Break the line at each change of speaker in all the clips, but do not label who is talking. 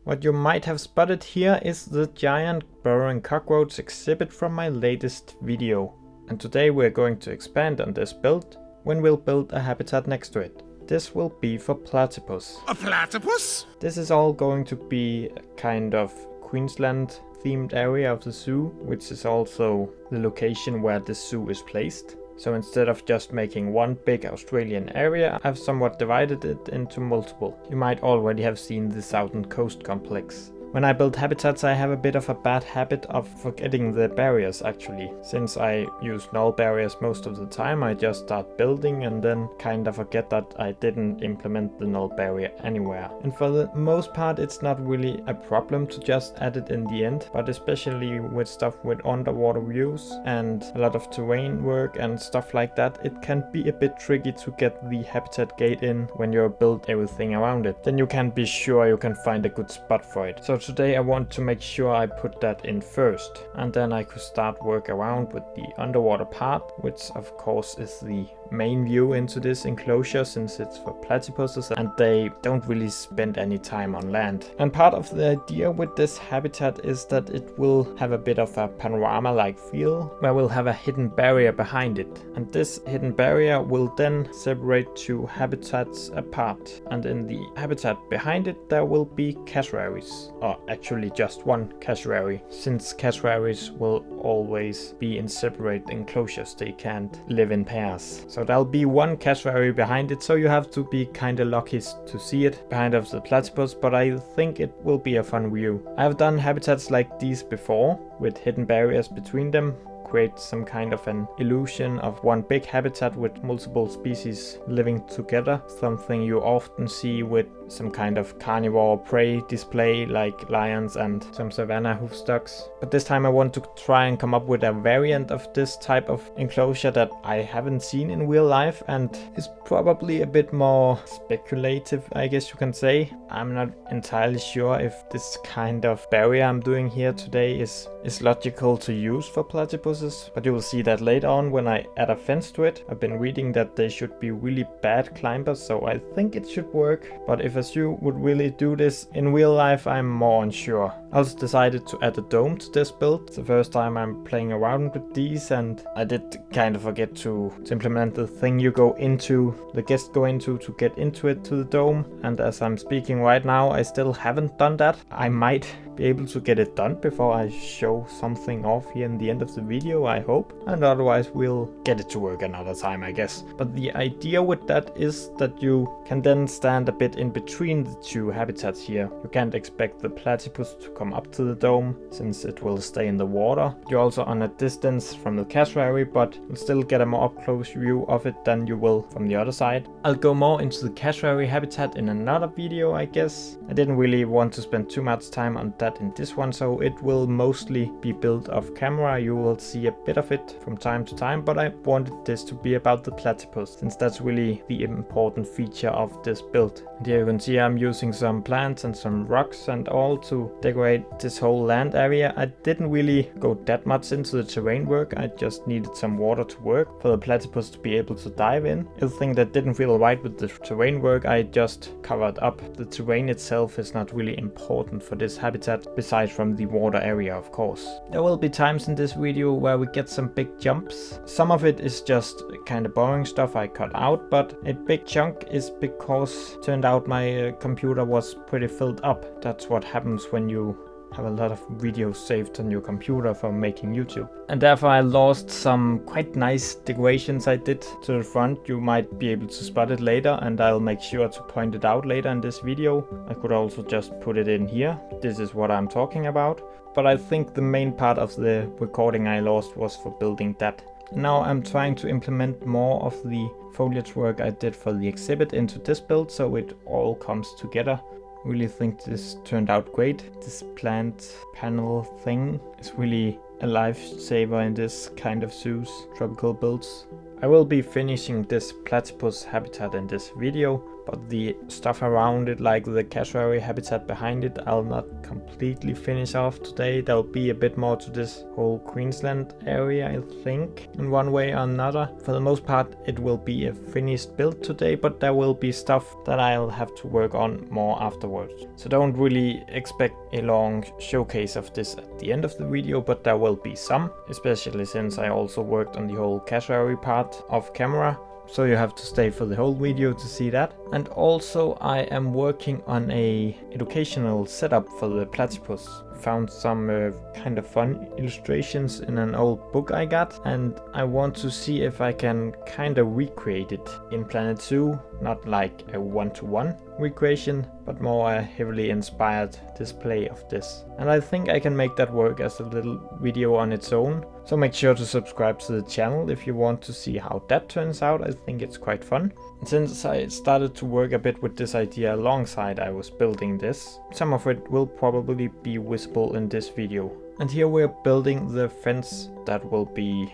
What you might have spotted here is the giant burrowing cockroach exhibit from my latest video. And today we're going to expand on this build when we'll build a habitat next to it. This will be for platypus.
A platypus?
This is all going to be a kind of Queensland themed area of the zoo, which is also the location where the zoo is placed. So instead of just making one big Australian area, I've somewhat divided it into multiple. You might already have seen the Southern Coast complex. When I build habitats, I have a bit of a bad habit of forgetting the barriers actually. Since I use null barriers most of the time, I just start building and then kind of forget that I didn't implement the null barrier anywhere. And for the most part, it's not really a problem to just add it in the end, but especially with stuff with underwater views and a lot of terrain work and stuff like that, it can be a bit tricky to get the habitat gate in when you build everything around it. Then you can be sure you can find a good spot for it. So today I want to make sure I put that in first, and then I could start work around with the underwater part, which of course is the main view into this enclosure since it's for platypuses and they don't really spend any time on land. And part of the idea with this habitat is that it will have a bit of a panorama-like feel where we'll have a hidden barrier behind it, and this hidden barrier will then separate two habitats apart, and in the habitat behind it there will be cassowaries, or actually just one cassowary, since cassowaries will always be in separate enclosures, they can't live in pairs. So there'll be one cassowary behind it, so you have to be kinda lucky to see it behind of the platypus, but I think it will be a fun view. I've done habitats like these before, with hidden barriers between them, create some kind of an illusion of one big habitat with multiple species living together, something you often see with some kind of carnivore prey display like lions and some savanna hoofstocks. But this time I want to try and come up with a variant of this type of enclosure that I haven't seen in real life and is probably a bit more speculative, I guess you can say. I'm not entirely sure if this kind of barrier I'm doing here today is logical to use for platypuses, but you will see that later on when I add a fence to it. I've been reading that they should be really bad climbers, so I think it should work, but if a zoo would really do this in real life, I'm more unsure. I also decided to add a dome to this build. It's the first time I'm playing around with these, and I did kind of forget to implement the thing you go into, the guests go into to get into it, to the dome, and as I'm speaking right now I still haven't done that. I might be able to get it done before I show something off here in the end of the video, I hope, and otherwise we'll get it to work another time, I guess. But the idea with that is that you can then stand a bit in between the two habitats here. You can't expect the platypus to come up to the dome since it will stay in the water. You're also on a distance from the cassowary, but you'll still get a more up close view of it than you will from the other side. I'll go more into the cassowary habitat in another video, I guess. I didn't really want to spend too much time on that in this one, so it will mostly be built off camera. You will see a bit of it from time to time, but I wanted this to be about the platypus since that's really the important feature of this build. And here you can see I'm using some plants and some rocks and all to decorate this whole land area. I didn't really go that much into the terrain work, I just needed some water to work for the platypus to be able to dive in. Everything that didn't feel right with the terrain work I just covered up. The terrain itself is not really important for this habitat, besides from the water area of course. There will be times in this video where we get some big jumps. Some of it is just kind of boring stuff I cut out, but a big chunk is because turned out my computer was pretty filled up. That's what happens when you have a lot of videos saved on your computer for making YouTube. And therefore I lost some quite nice decorations I did to the front. You might be able to spot it later, and I'll make sure to point it out later in this video. I could also just put it in here. This is what I'm talking about. But I think the main part of the recording I lost was for building that. Now I'm trying to implement more of the foliage work I did for the exhibit into this build, so it all comes together. Really think this turned out great. This plant panel thing is really a lifesaver in this kind of zoos, tropical builds. I will be finishing this platypus habitat in this video, but the stuff around it, like the cassowary habitat behind it, I'll not completely finish off today. There'll be a bit more to this whole Queensland area, I think, in one way or another. For the most part, it will be a finished build today, but there will be stuff that I'll have to work on more afterwards. So don't really expect a long showcase of this at the end of the video, but there will be some, especially since I also worked on the whole cassowary part of camera. So you have to stay for the whole video to see that. And also I am working on a educational setup for the platypus. Found some kind of fun illustrations in an old book I got, and I want to see if I can kind of recreate it in Planet Zoo. Not like a one-to-one recreation, but more a heavily inspired display of this. And I think I can make that work as a little video on its own. So make sure to subscribe to the channel if you want to see how that turns out. I think it's quite fun. And since I started to work a bit with this idea alongside I was building this, some of it will probably be visible in this video. And here we're building the fence that will be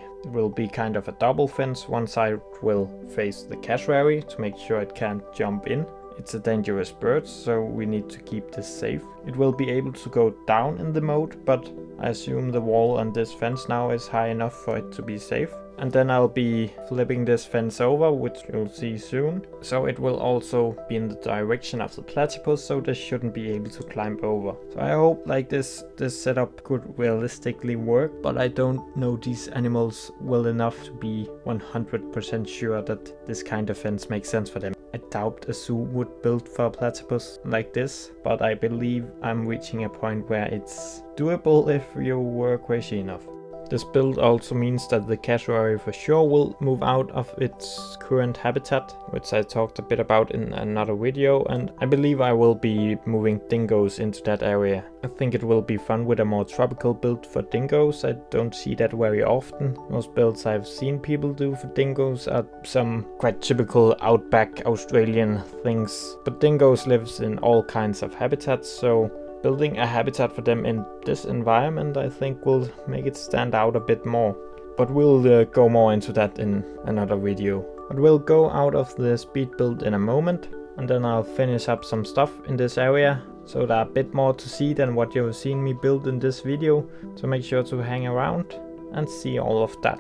kind of a double fence. One side will face the cassowary to make sure it can't jump in. It's a dangerous bird, so we need to keep this safe. It will be able to go down in the moat, but I assume the wall on this fence now is high enough for it to be safe. And then I'll be flipping this fence over, which you'll see soon. So it will also be in the direction of the platypus, so they shouldn't be able to climb over. So I hope like this setup could realistically work, but I don't know these animals well enough to be 100% sure that this kind of fence makes sense for them. I doubt a zoo would build for a platypus like this, but I believe I'm reaching a point where it's doable if you work crazy enough. This build also means that the cassowary for sure will move out of its current habitat, which I talked a bit about in another video, and I believe I will be moving dingoes into that area. I think it will be fun with a more tropical build for dingoes. I don't see that very often. Most builds I've seen people do for dingoes are some quite typical outback Australian things, but dingoes lives in all kinds of habitats, so building a habitat for them in this environment I think will make it stand out a bit more. But we'll go more into that in another video. But we'll go out of the speed build in a moment, and then I'll finish up some stuff in this area, so there are a bit more to see than what you've seen me build in this video. So make sure to hang around and see all of that.